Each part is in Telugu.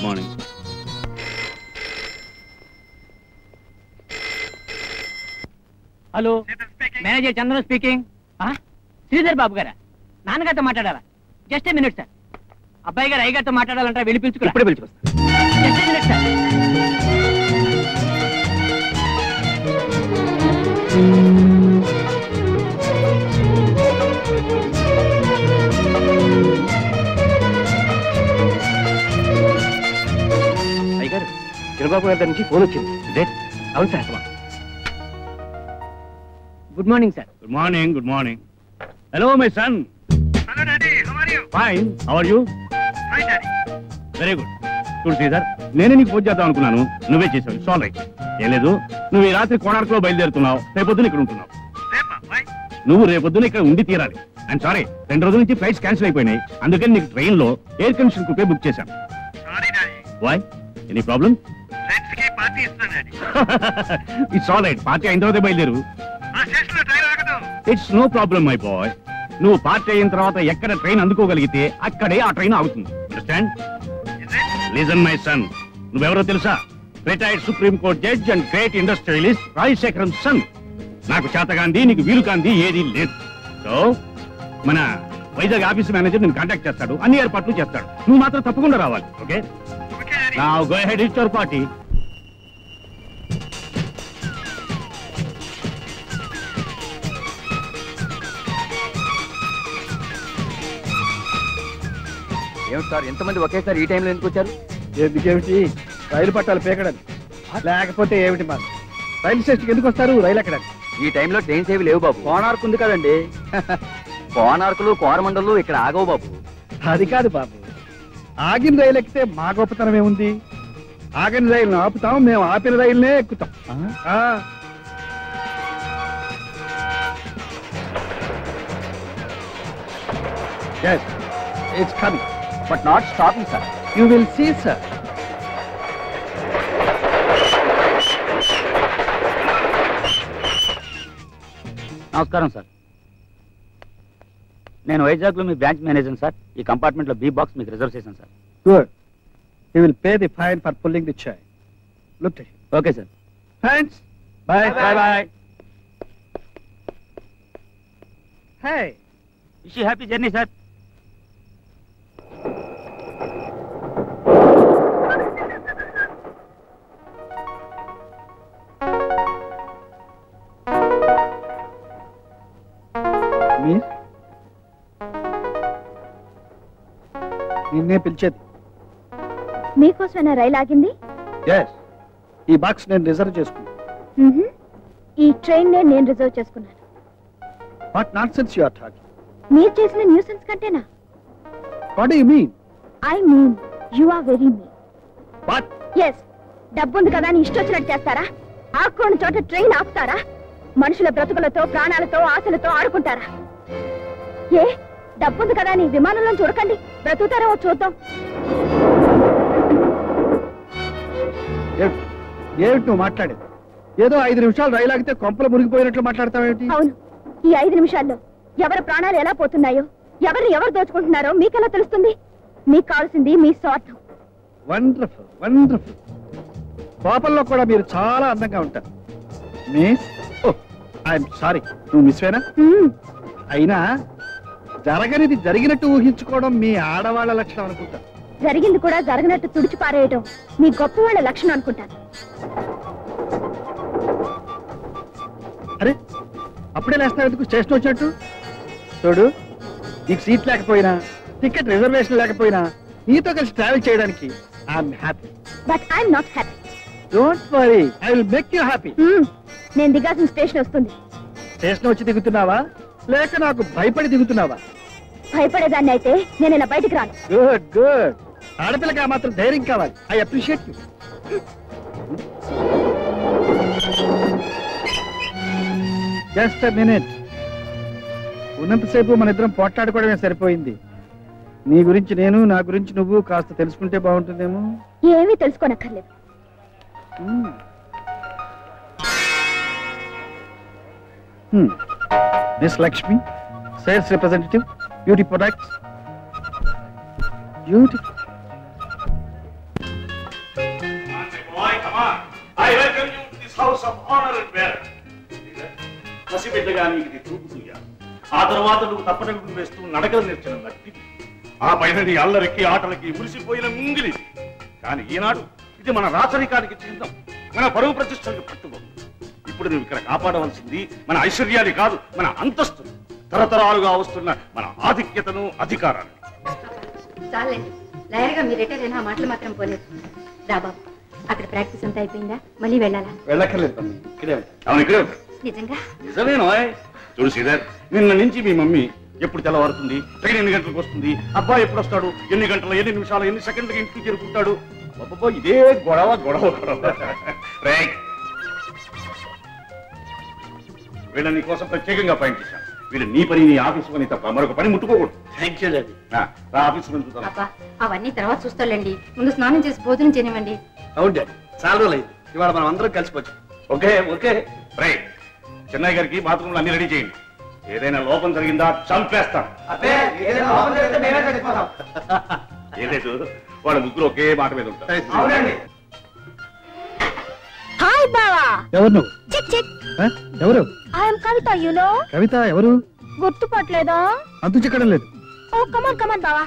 Good morning. Hello, manager Chandran speaking. Sridhar Babu గారా? నాన్నగారితో మాట్లాడాలా? Just a minute sir. అబ్బాయి గారు అయ్యగారితో మాట్లాడాలంటే వెళ్ళి పిలుచుకురా. ఇప్పుడే పిలుచుకొస్తా. Just a minute sir. అయ్యగారు, చిరబాబు గారి నుంచి ఫోన్ వచ్చింది. అవును sir. Good morning sir. Good morning. Good morning. Hello my son. Hello daddy, how are you? Fine. How are you? Fine daddy. Very good. చూడు శ్రీధర్, నేనే నీకు ఫోన్ చేద్దాం అనుకున్నాను, నువ్వే చేసావు. సాల్ రైట్. ఏం లేదు, నువ్వు ఈ రాత్రి కోణార్కులో బయలుదేరుతున్నావు, రేపొద్దున ఇక్కడ ఉంటున్నావు. నువ్వు రేపొద్దున ఇక్కడ ఉండి తీరాలి. ఐఎమ్ సారీ, 2 రోజుల నుంచి ఫ్లైట్స్ క్యాన్సిల్ అయిపోయినాయి, అందుకని నీకు ట్రైన్ లో ఎయిర్ కండిషన్ కుపే బుక్ చేశాను. Why? Any problem? It's all right. Party అయిన తర్వాత బయలుదేరు. It's no problem my boy. నువ్వు పార్టీ అయిన తర్వాత ఎక్కడ ట్రైన్ అందుకోగలిగితే అక్కడే ఆ ట్రైన్ ఆగుతుంది. అండర్స్టాండ్? లిజన్ మై సన్, నువ్వెవరో తెలుసా? Retired supreme court judge and great industrialist Rajasekharan son. నాకు చేతగాంది, నీకు వీలు కాంది ఏదీ లేదు. సో మన వైజాగ్ ఆఫీస్ మేనేజర్ నేను కాంటాక్ట్ చేస్తాడు, అన్ని ఏర్పాట్లు చేస్తాడు. నువ్వు మాత్రం తప్పకుండా రావాలి. Okay? Now go ahead with your party. ఏమిటి సార్, ఎంతమంది ఒకేసారి ఈ టైంలో ఎందుకు వచ్చారు? ఎందుకేమిటి? రైలు పట్టాలు పేకడానికి, లేకపోతే ఏమిటి? మరి రైలు స్టేషన్కి ఎందుకు వస్తారు? రైలు ఎక్కడానికి. ఈ టైంలో ట్రైన్స్ ఏవి లేవు బాబు. కోణార్కు ఉంది కదండి. కోణార్కులు, కోరమండలు ఇక్కడ ఆగవు బాబు. అది కాదు బాబు, ఆగిన రైలు ఎక్కితే మా గొప్పతనం ఏముంది? ఆగిన రైలును ఆపుతాం, మేము ఆపిన రైలునే ఎక్కుతాం. Yes, it's coming, but not stopping, sir. You will see, sir. నమస్కారం సార్. నేను వైజాగ్ లో మీ బ్రాంచ్ మేనేజర్ సార్. ఈ కంపార్ట్మెంట్ లో బి బాక్స్ మీకు రిజర్వ్ చేశాను sir. Good. He will pay the fine for pulling the chain. Look at him. Okay sir. Thanks. Bye. Bye. Bye. Hey. Wish you happy journey sir. నిన్నే పిలిచేది. మీకోసమైనా రైలు ఆగింది? ఈ బాక్స్ నేను రిజర్వ్ చేసుకున్నాను. ఈ ట్రైన్ నేను రిజర్వ్ చేసుకున్నాను. What nonsense you are talking? మీరు చేసిన న్యూసెన్స్ కంటేనా? What do you mean? I mean you are very mean. What? yes, డబ్బుంది కదా అని ఇష్టొచ్చినట్టు చేస్తారా? ఆకుకోని చోట ట్రైన్ ఆపుతారా? మనుషుల బ్రతుకులతో, ప్రాణాలతో, ఆశలతో ఆడుకుంటారా? ఏ డబ్బుంది కదా అని విమానంలో చూడకండి, బ్రతుకుతారేమో చూద్దాం. ఏమిటి నువ్వు మాట్లాడేది? ఏదో 5 నిమిషాలు రైలు ఆగితే కొంపలు మునిగిపోయినట్లు మాట్లాడతావేంటి? అవును, ఈ 5 నిమిషాల్లో ఎవరి ప్రాణాలు ఎలా పోతున్నాయో, ఎవరిని ఎవరు దోచుకుంటున్నారో మీకెలా తెలుస్తుంది? మీకు కావాల్సింది మీ స్వార్థం. Wonderful, wonderful. కోపంలో కూడా మీరు చాలా అందంగా ఉంటారు మిస్. ఐఎమ్ సారీ, నువ్వు మిస్వేనా? అయినా జరగనిది జరిగినట్టు ఊహించుకోవడం మీ ఆడవాళ్ళ లక్షణం అనుకుంటా. జరిగింది కూడా జరగనట్టు తుడిచి పారేయడం మీ గొప్ప వాళ్ళ లక్షణం అనుకుంటాను. అరే అప్పుడే లేస్తావు ఎందుకు? స్టేషన్ వచ్చినట్టు చూడు. నీకు సీట్ లేకపోయినా, టికెట్ రిజర్వేషన్ లేకపోయినా నీతో కలిసి ట్రావెల్ చేయడానికి I'm happy. But I'm not happy. Don't worry, I will make you happy. నేను దిగాల్సిన స్టేషన్ వస్తుంది. స్టేషన్ వచ్చి దిగుతున్నావా లేక నాకు భయపడి దిగుతున్నావా? భయపడేదాన్ని అయితే నేను ఇలా బయటికి రాను. Good good. ఆడపిల్లగా మాత్రం ధైర్యం కావాలి. I appreciate you. Just a minute. ఉన్నంతసేపు మన ఇద్దరం పోట్లాడుకోవడమే సరిపోయింది. నీ గురించి నేను, నా గురించి నువ్వు కాస్త తెలుసుకుంటే బాగుంటుందేమో. ఏమీ తెలుసుకోనక్కర్లేదు. Miss Lakshmi, sales representative, beauty products. Beautiful. పసిబిడ్డగా నీకు ఇది చూపుతుయ్యా. ఆ తర్వాత నువ్వు తప్పటడుగులు వేస్తూ నడకలు నేర్చిన నట్టి, ఆ పైన నీ అల్లరికి ఆటలకి మురిసిపోయిన ముంగిలి. కానీ ఈనాడు ఇది మన రాచరికానికి చిహ్నం, మన పరువు ప్రతిష్టలకు పట్టుకోదు. ఇప్పుడు నువ్వు ఇక్కడ కాపాడవలసింది మన ఐశ్వర్యాన్ని కాదు, మన అంతస్తును, తరతరాలుగా వస్తున్న మన ఆధిక్యతను, అధికారాన్ని. లాయర్గా మీ రిటైర్ అయినా మాటలు మాత్రం పోలేదు. రా బాబు, అక్కడ ప్రాక్టీస్ అంతా అయిపోయిందా? మళ్ళీ వెళ్ళాలా? వెళ్ళక్కర్లేదు, అవును ఇక్కడే ఉంటాడు. నిజంగా? నిజమేనో. చూడు శ్రీధర్, నిన్న నుంచి మీ మమ్మీ ఎప్పుడు తెల్లవారుతుంది, ట్రైన్ ఎన్ని గంటలకు వస్తుంది, అబ్బాయి ఎప్పుడు వస్తాడు, ఎన్ని గంటలు, ఎన్ని నిమిషాలు, ఎన్ని సెకండ్లకి ఇంటికి చేరుకుంటాడు, అబ్బబ్బో ఇదే గొడవ గొడవ గొడవ. వీళ్ళ నీ కోసం ప్రత్యేకంగా పాయింట్ చేశాను. వీళ్ళు నీ పని, నీ ఆఫీసు పని తప్ప మరొక పని ముట్టుకోకూడదు. Thank you daddy. ఆఫీసు పని చూద్దాం. అవన్నీ తర్వాత చూస్తాండి, ముందు స్నానం చేసి భోజనం చేయనివ్వండి. అవును డాడీ, చాలా రోజులు అయింది, ఇవాళ మనం అందరం కలిసిపోవచ్చు. Okay okay right. చెన్నై గారికి బాత్రూమ్లు అన్ని రెడీ చేయండి. ఏదైనా లోపం జరిగిందా చంపేస్తాం. ఏలేదు, వాళ్ళ ముగ్గురు ఒకే మాట మీద ఉంటారు. హాయ్ బావా. ఎవరు నువ్వు? Chick chick. ఎవరు? I'm Kavitha, you know. Kavitha ఎవరు? గుర్తుపట్టలేదా? అంతు చిక్కడం లేదు. ఓ కమాన్ కమాన్ బావా.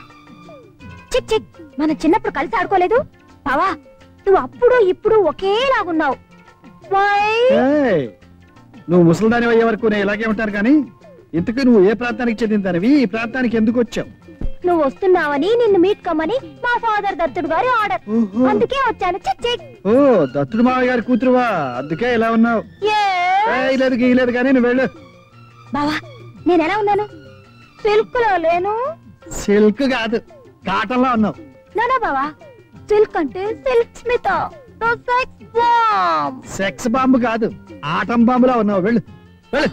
చిక్ చిక్, మనం చిన్నప్పుడు కలిసి ఆడుకోలేదు బావా? నువ్వు అప్పుడు ఇప్పుడు ఒకేలాగున్నావు. నువ్వు ముసలిదాని అయ్యే వరకు నేను ఇలాగే ఉంటాను, కానీ ఇంతకు నువ్వు ఏ ప్రాంతానికి చెందిందానివి, ఈ ప్రాంతానికి ఎందుకు వచ్చావు? నువ్వు వస్తున్నావని నిన్ను మీట్ కమ్మని మా ఫాదర్ దత్తుడు గారి ఆర్డర్, అందుకే వచ్చాను. చిక్ చిక్. ఓ, దత్తుడు మావయ్య గారి కూతురువా, అందుకే ఇలా ఉన్నావు. లేదు గీయలేదు కానీ నువ్వు వెళ్ళు. బావా, నేను ఎలా ఉన్నాను? సిల్క్ లో లేను. సిల్క్ కాదు, కాటన్ లో ఉన్నావు. నానా బావా, సిల్క్ అంటే సిల్క్ స్మిత, సెక్స్ బాంబు కాదు, ఆటం బాంబులా ఉన్నావు. వెళ్ళు వెళ్ళు.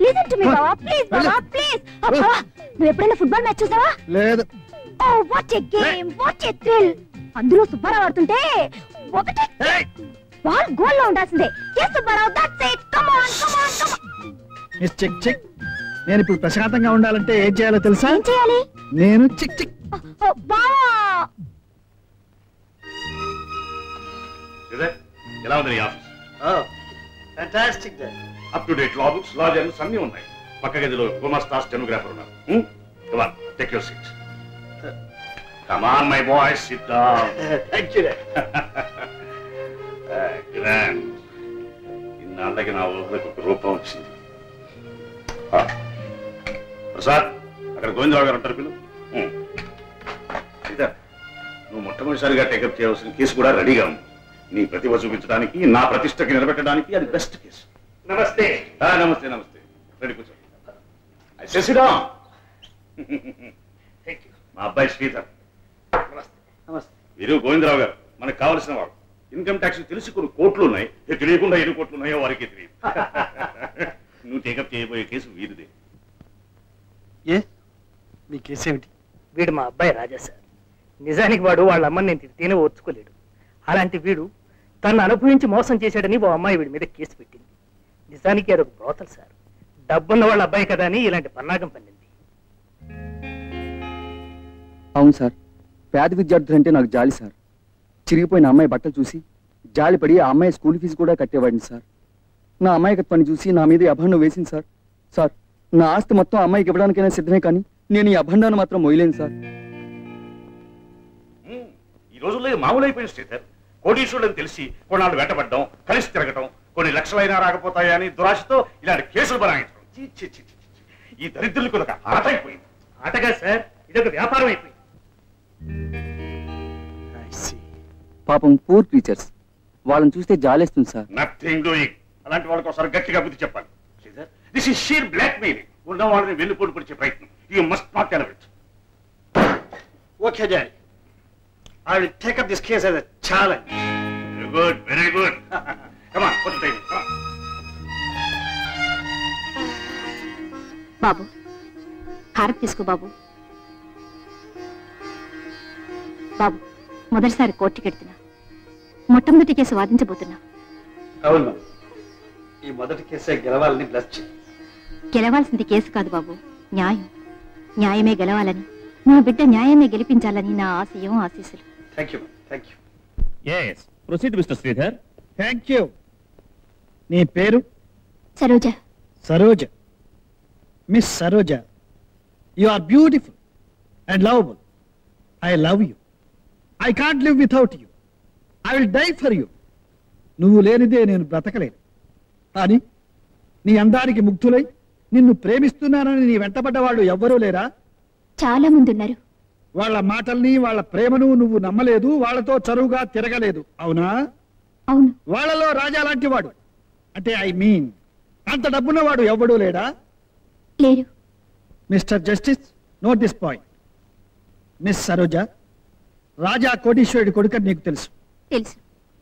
లిసన్ టు మీ బావా, ప్లీజ్ బావా, ప్లీజ్. బావా, నువ్వు ఎప్పుడైనా ఫుట్బాల్ మ్యాచ్ చూసావా? లేదు. Oh what a game, what a thrill. అందులో సుబ్బారావు ఆడుతుంటే ఒకటి బాల్ గోల్ లో ఉండాల్సిందే. yes Subbarao, that's it. Come on come on come on. Miss chick chick, నేను ఇప్పుడు ప్రశాంతంగా ఉండాలంటే ఏం చేయాలో తెలుసా? ఏం చేయాలి? నేను చిక్ చిక్. బావా, ఎలా ఉంది నీ office? Fantastic dad. Up to date law books, law journals అన్ని ఉన్నాయి. పక్క గదిలో గుమస్తా స్టెనోగ్రాఫర్ ఉన్నారు. Come on, take your seat. Come on, my boy, sit down. Thank you dad. Grand. ఇన్నాళ్ళకి నా ఊహలకు ఒక రూపం వచ్చింది. ప్రసాద్, అక్కడ గోవిందరావు గారు ఉంటారు పిల్లలు. నువ్వు మొట్టమొదటిసారిగా టేకప్ చేయవలసిన కేసు కూడా రెడీగా ఉంది. నీ ప్రతిభ చూపించడానికి, నా ప్రతిష్టకి నిలబెట్టడానికి అది బెస్ట్ కేసు. నమస్తే. నమస్తే నమస్తే. రెడీ కూర్చో. మా అబ్బాయి శ్రీధర్. నమస్తే. వీరు గోవిందరావు గారు, మనకు కావలసిన వాడు. ఇన్కమ్ ట్యాక్స్ తెలిసి కొన్ని కోట్లు ఉన్నాయి, తెలియకుండా ఎన్ని కోట్లు ఉన్నాయో వారికి తెలియదు. నువ్వు టేకప్ చేయబోయే కేసు వీరిదే. ఏ మీ కేసు ఏమిటి? వీడు మా అబ్బాయి రాజా సార్. నిజానికి వాడు వాళ్ళ అమ్మని నేను తిడితేనే ఓర్చుకోలేడు. అలాంటి వీడు తను అనుభవించి మోసం చేశాడని ఓ అమ్మాయి వీడి మీద కేసు పెట్టింది. నిజానికి అదొక బ్రోతల్ సార్. డబ్బున్న వాళ్ళ అబ్బాయి కదా అని ఇలాంటి పన్నాగం పన్నింది. అవును సార్, పేద విద్యార్థులు అంటే నాకు జాలి సార్. చిరిగిపోయిన అమ్మాయి బట్టలు చూసి జాలిపడి ఆ అమ్మాయి స్కూల్ ఫీజు కూడా కట్టేవాడిని సార్. నా అమ్మాయికత్వాన్ని చూసి నా మీద అభండం వేసింది సార్. సార్, నా ఆస్తి మొత్తం అమ్మాయికి ఇవ్వడానికైనా సిద్ధమే, కానీ నేను ఈ అభండాన్ని మాత్రం మొయ్యలేను సార్. ఈ రోజుల్లో మామూలు అయిపోయింది శ్రీధర్. కోటీశ్వరులని తెలిసి కొన్నాళ్ళు వెంటబడ్డం, కలిసి తిరగటం, కొన్ని లక్షలైనా రాకపోతాయా అని దురాశతో ఇలాంటి కేసులు బనాయించడం. ఈ దరిద్రులకు ఒక ఆట అయిపోయింది. ఆటగా సార్, ఇదొక వ్యాపారం అయిపోయింది. పాపం పూర్ టీచర్స్, వాళ్ళని చూస్తే జాలేస్తుంది సార్. Nothing doing. అలాంటి వాళ్ళకి ఒకసారి గట్టిగా బుద్ధి చెప్పాలి. Sridhar, this is sheer blackmailing. ఉన్న వాళ్ళని వెన్నుపోటు పొడిచే ప్రయత్నం. You must not allow it. Okay daddy, I will take up this case as a challenge. Very good, very good. Come on, put the time. Come on. బాబు, హారతి తీసుకో బాబు. బాబు, మొదటిసారి కోర్టుకి వెళ్తున్నా. మొట్టమొదటి కేసు వాదించబోతున్నా. అవును, ఈ మొదటి కేసే గెలవాలని బ్లెస్ చేయి. గెలవాల్సింది కేసు కాదు బాబు, న్యాయం. న్యాయమే గెలవాలని, నా బిడ్డ న్యాయాన్ని గెలిపించాలని నా ఆశయం, ఆశీస్సులు. Thank you, thank you. Yes, proceed, Mr. Sridhar. Thank you. నీ పేరు? Saroja. Saroja, miss Saroja, you are beautiful and lovable. I love you. I can't live without you. I will die for you. నువ్వు లేనిదే నేను బ్రతకలేను. కానీ నీ అందానికి ముగ్ధులై నిన్ను ప్రేమిస్తున్నానని నీ వెంటబడ్డవాళ్ళు ఎవ్వరూ లేరా? చాలా మంది ఉన్నారు. వాళ్ళ మాటల్ని వాళ్ళ ప్రేమను నువ్వు నమ్మలేదు, వాళ్ళతో చరువుగా తిరగలేదు, అవునా? అవును. వాళ్ళలో రాజా లాంటి వాడు, అంటే ఐ మీన్ అంత డబ్బున్నవాడు ఎవ్వడూ లేడా? లేరు. Mister justice, note this point. Miss Saroja, Raja కోటీశ్వరుడి కొడుకని నీకు తెలుసు. తెలుసు.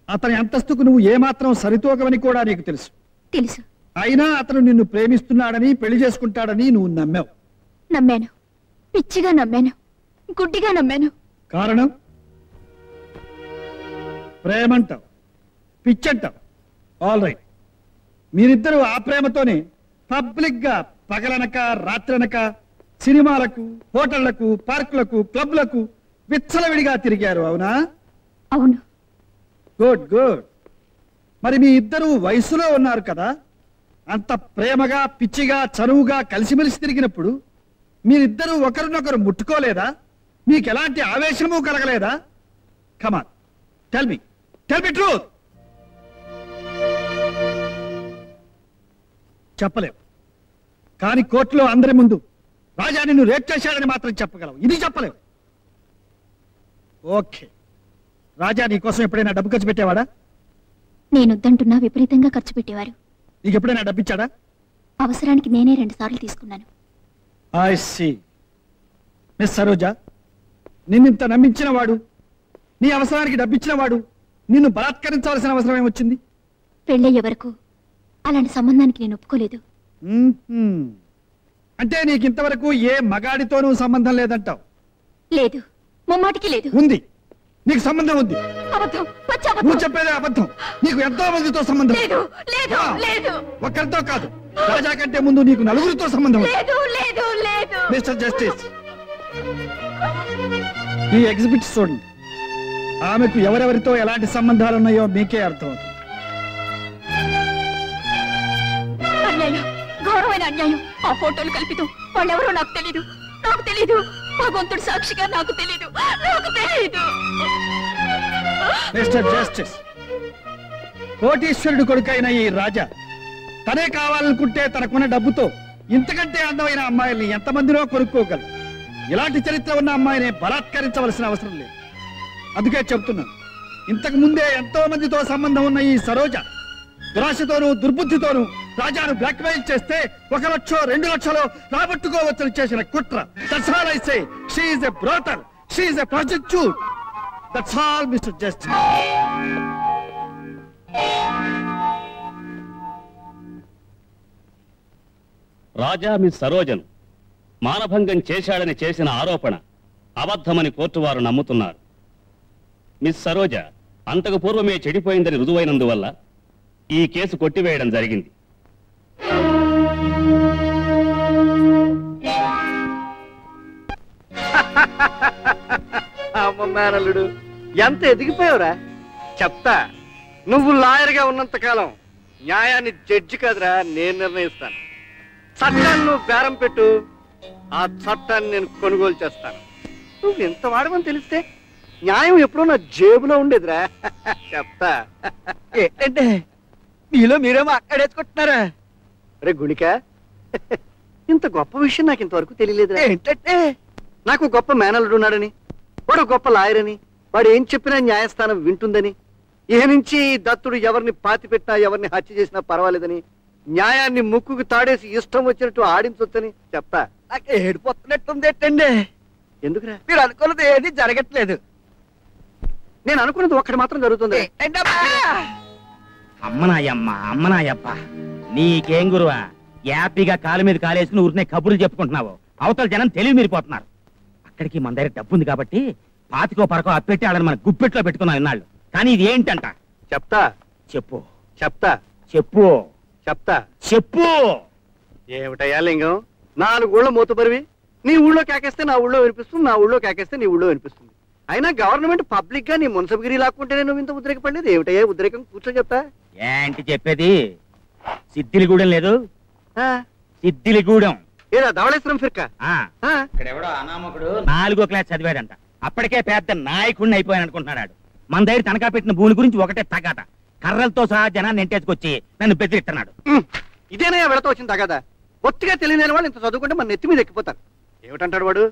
అతని అంతస్తుకు నువ్వు ఏమాత్రం సరితూగవని కూడా నీకు తెలుసు. తెలుసు. అయినా అతను నిన్ను ప్రేమిస్తున్నాడని, పెళ్లి చేసుకుంటాడని నువ్వు నమ్మావు. నమ్మాను. పిచ్చిగా నమ్మాను. గుడ్డిగా నమ్మాను. కారణం? ప్రేమంటావు, పిచ్చంటావు. All right. మీరిద్దరూ ఆ ప్రేమతోనే పబ్లిక్ గా పగలనక రాత్రనక సినిమాలకు, హోటళ్లకు, పార్కులకు, క్లబ్లకు విచ్చలవిడిగా తిరిగారు, అవునా? అవును. Good good. మరి మీ ఇద్దరు వయసులో ఉన్నారు కదా, అంత ప్రేమగా పిచ్చిగా చనువుగా కలిసిమెలిసి తిరిగినప్పుడు మీరిద్దరూ ఒకరినొకరు ముట్టుకోలేదా? మీకు ఎలాంటి ఆవేశము కలగలేదా? కమాన్, టెల్ మీ ట్రూత్. చెప్పలేవు, కానీ కోర్టులో అందరి ముందు రాజా నిన్ను రేప్ చేశాడని మాత్రం చెప్పగలవు. ఇది చెప్పలేవు. ఓకే. రాజా నీ కోసం ఎప్పుడైనా డబ్బు ఖర్చు పెట్టేవాడా? నేనొద్దంటున్నా విపరీతంగా ఖర్చు పెట్టేవారు. నీకు ఎప్పుడైనా డబ్బు ఇచ్చాడా? అవసరానికి నేనే 2 సార్లు తీసుకున్నాను. I see. మిస్ సరోజ, నిన్నింత నమ్మించిన వాడు, నీ అవసరానికి డబ్బిచ్చిన వాడు నిన్ను బలాత్కరించవలసిన అవసరం ఏమొచ్చింది? పెళ్ళయ్యే వరకు అలాంటి సంబంధానికి నేను ఒప్పుకోలేదు. అంటే నీకు ఇంతవరకు ఏ మగాడితోనూ సంబంధం లేదంటావు? లేదు, ముమ్మాటికి లేదు. ఉంది. నీకు సంబంధం ఉంది. అబద్ధం, పచ్చి అబద్ధం. నువ్వు చెప్పేదే అబద్ధం. నీకు ఎంతో మందితో సంబంధం. లేదు, లేదు, లేదు. ఒక్కరితో కాదు, రాజా కంటే ముందు నీకు 4గురితో సంబంధం. లేదు, లేదు, లేదు. మిస్టర్ జస్టిస్, ఈ ఎగ్జిబిట్ చూడండి. ఆమెకు ఎవరెవరితో ఎలాంటి సంబంధాలున్నాయో మీకే అర్థమవుతుంది. అన్యాయం, ఘోరమైన అన్యాయం. ఆ ఫోటోలు కల్పితం. వాళ్ళెవరో నాకు తెలీదు. నాకు తెలీదు. భగవంతుడు సాక్షిగా నాకు తెలీదు. నాకు తెలీదు. మిస్టర్ జస్టిస్, కోటీశ్వరుడు కొడుకైన ఈ రాజా తనే కావాలనుకుంటే తనకున్న డబ్బుతో ఇంతకంటే అందమైన అమ్మాయిల్ని ఎంతమందినో కొనుక్కోగలరు. ఇలాంటి చరిత్ర ఉన్న అమ్మాయిని బలాత్కరించవలసిన అవసరం లేదు. అందుకే చెప్తున్నాను, ఇంతకు ముందే ఎంతో మందితో సంబంధం ఉన్న ఈ సరోజ దురాశతోనూ దుర్బుద్ధితోనూ రాజాను బ్లాక్మెయిల్ చేస్తే 1 లక్షో 2 లక్షలో రాబట్టుకోవచ్చని చేసిన కుట్ర. That's all I say. She is a brother. She is a prostitute. That's all mister justice. Raja miss సరోజను మానభంగం చేశాడని చేసిన ఆరోపణ అబద్ధమని కోర్టు వారు నమ్ముతున్నారు. మిస్ సరోజ అంతకు పూర్వమే చెడిపోయిందని రుజువైనందువల్ల ఈ కేసు కొట్టివేయడం జరిగింది. అమ్మ మేనల్లుడు, ఎంత ఎదిగిపోయావురా. చెప్తా, నువ్వు లాయర్గా ఉన్నంత కాలం న్యాయాన్ని జడ్జి కాదురా నేను నిర్ణయిస్తాను. చట్టాన్ని నువ్వు బేరం పెట్టు, ఆ చట్టాన్ని నేను కొనుగోలు చేస్తాను. నువ్వు ఎంత వాడమని తెలిస్తే న్యాయం ఎప్పుడో నా జేబులో ఉండేదిరా. చెప్తా. ఏంటంటే మీలో మీరేమో అక్కడేసుకుంటున్నారా? రే గుణిక, ఇంత గొప్ప విషయం నాకు ఇంతవరకు తెలియలేదురా. ఏంటంటే నాకు గొప్ప మేనల్లుడు ఉన్నాడని, వాడు గొప్ప లాయర్ అని, వాడు ఏం చెప్పినా న్యాయస్థానం వింటుందని, ఇహ నుంచి దత్తుడు ఎవరిని పాతి పెట్టినా ఎవరిని హత్య చేసినా పర్వాలేదని, న్యాయాన్ని ముక్కుకు తాడేసి ఇష్టం వచ్చినట్టు ఆడించొచ్చని చెప్తా. నాకు ఏడిపోతున్నట్టుంది. ఏంటండి ఎందుకురా? మీరు అనుకున్నది ఏది జరగట్లేదు. నేను అనుకున్నది ఒక్కటి మాత్రం జరుగుతుంది. అమ్మనాయప్ప నీకేం గురువా? యాపీగా కాలు మీద కాలేసుకుని ఊరినే కబుర్లు చెప్పుకుంటున్నావు. అవతల జనం తెలివి మీరిపోతున్నారు. అక్కడికి మన దగ్గర డబ్బు ఉంది కాబట్టి పాతికో పరకో అప్పెట్టి వాళ్ళని మన గుప్పెట్లో పెట్టుకున్నాం ఇన్నాళ్ళు. కానీ ఇది ఏంటంట? చెప్తా. చెప్పు. చెప్తా. చెప్పు. చెప్తా. చెప్పు. ఏమిటయ్యా లింగం, 4 ఊళ్ళో మూతపరివి. నీ ఊళ్ళో కేకేస్తే నా ఊళ్ళో వినిపిస్తుంది, నా ఊళ్ళో కేకేస్తే నీ ఊళ్ళో వినిపిస్తుంది. అయినా గవర్నమెంట్ పబ్లిక్ గా నీ మున్సబగిరి లాక్కుంటేనే నువ్వు ఇంత ఉద్రేకపడలేదు. ఏమిటయ్యా ఉద్రేకం? కూర్చొని చెప్తా. ఏంటి చెప్పేది? సిద్ధిలిగూడెం లేదు, సిద్దిలిగూడెం. ఏదా ధవళేశ్వరం ఫిర్కా? ఇక్కడెవడో అనామకుడు 4వ క్లాస్ చదివాడంట. అప్పటికే పెద్ద నాయకుడిని అయిపోయాను అనుకుంటున్నాడు. మన దగ్గర తనఖా పెట్టిన భూమి గురించి ఒకటే తగాట. కర్రలతో సహా జనాన్ని ఎంటేసుకొచ్చి నన్ను బెదిరిస్తున్నాడు. ఇదేనయ్యా వెళతో వచ్చింది తగదా. ఒత్తిగా తెలియని వాళ్ళు ఇంత చదువుకుంటే మన నెత్తి మీద ఎక్కిపోతారు. ఏమిటంటాడు వాడు?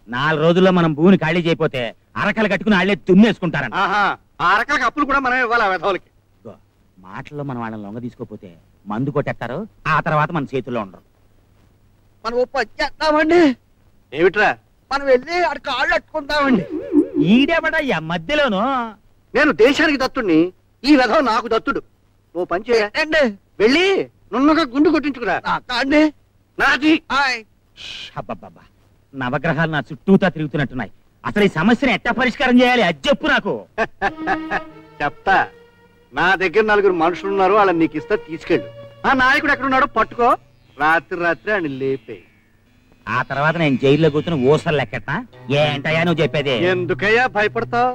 4 రోజుల్లో మనం భూమిని ఖాళీ చేయకపోతే అరకలు కట్టుకుని వాళ్ళే తుమ్మేసుకుంటారంట. ఆ అరకలకి అప్పులు కూడా మనం ఇవ్వాలి ఆ వెధవులకి. మాటల్లో మనం వాళ్ళని లొంగ తీసుకోపోతే మందు కొట్టేస్తారు. ఆ తర్వాత మన చేతుల్లో ఉండరు. మనం ఓ పని చేద్దామండి. ఏమిట్రా? మనం వెళ్ళి అక్కడ కాళ్ళు అట్టుకుంటామండి. ఈడేబడయ్యా మధ్యలోను. నేను దేశానికి దత్తుడిని, ఈ వెధవ నాకు దత్తుడు. ఓ పని చేయండి, వెళ్ళి నున్నగా గుండు కొట్టించుకురా. నాది. అబ్బబ్బబ్బా, నవగ్రహాలు నా చుట్టూతా తిరుగుతున్నట్టున్నాయి. అసలు ఈ సమస్యను ఎట్టా పరిష్కారం చేయాలి అది చెప్పు నాకు. చెప్తా. నా దగ్గర 4 మనుషులు ఉన్నారు, వాళ్ళని నీకు ఇస్తా, తీసుకెళ్ళు. ఆ నాయకుడు ఎక్కడున్నాడో పట్టుకో, రాత్రి ఆయన లేపే. ఆ తర్వాత నేను జైల్లో కూర్చుని ఊసలు లెక్కటా. ఏంటయ్యా నువ్వు చెప్పేది? ఎందుకయ్యా భయపడతావు?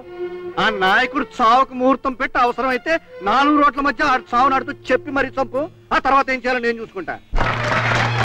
ఆ నాయకుడు చావుకు ముహూర్తం పెట్టి అవసరం అయితే 4 రోడ్ల మధ్య చావు నాడుతూ చెప్పి మరీ చంపు. ఆ తర్వాత ఏం చేయాలో నేను చూసుకుంటా.